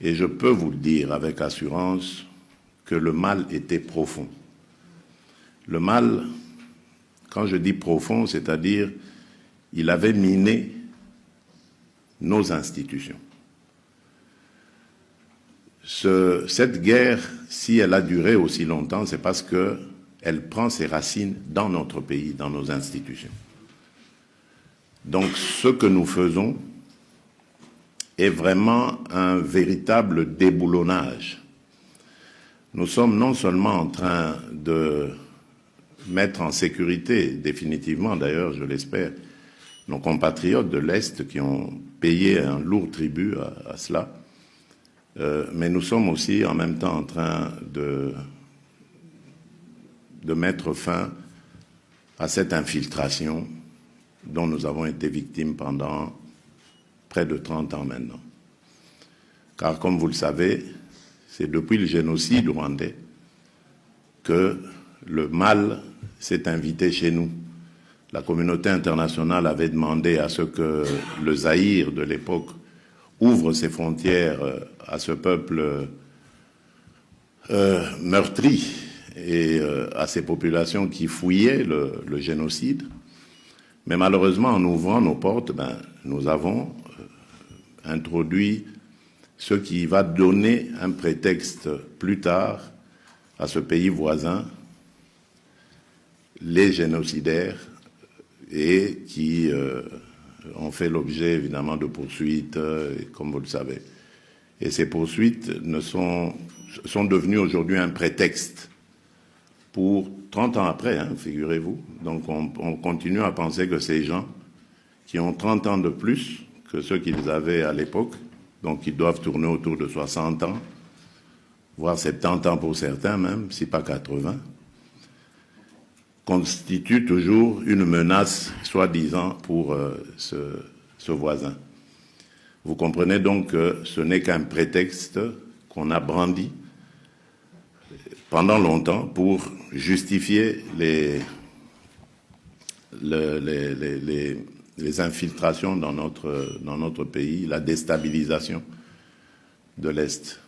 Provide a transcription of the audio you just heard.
Et je peux vous le dire avec assurance que le mal était profond. Le mal, quand je dis profond, c'est-à-dire il avait miné nos institutions. Cette guerre, si elle a duré aussi longtemps, c'est parce qu'elle prend ses racines dans notre pays, dans nos institutions. Donc ce que nous faisons est vraiment un véritable déboulonnage. Nous sommes non seulement en train de mettre en sécurité, définitivement d'ailleurs, je l'espère, nos compatriotes de l'Est qui ont payé un lourd tribut à cela, mais nous sommes aussi en même temps en train de mettre fin à cette infiltration dont nous avons été victimes pendant près de 30 ans maintenant. Car comme vous le savez, c'est depuis le génocide rwandais que le mal s'est invité chez nous. La communauté internationale avait demandé à ce que le Zaïre de l'époque ouvre ses frontières à ce peuple meurtri et à ces populations qui fouillaient le génocide. Mais malheureusement, en ouvrant nos portes, nous avons introduit ce qui va donner un prétexte plus tard à ce pays voisin, les génocidaires, et qui ont fait l'objet évidemment de poursuites, comme vous le savez. Et ces poursuites sont devenues aujourd'hui un prétexte pour 30 ans après, figurez-vous. Donc on continue à penser que ces gens qui ont 30 ans de plus que ceux qu'ils avaient à l'époque, donc ils doivent tourner autour de 60 ans, voire 70 ans pour certains même, si pas 80, constituent toujours une menace, soi-disant, pour ce voisin. Vous comprenez donc que ce n'est qu'un prétexte qu'on a brandi pendant longtemps pour justifier les infiltrations dans notre pays, la déstabilisation de l'Est.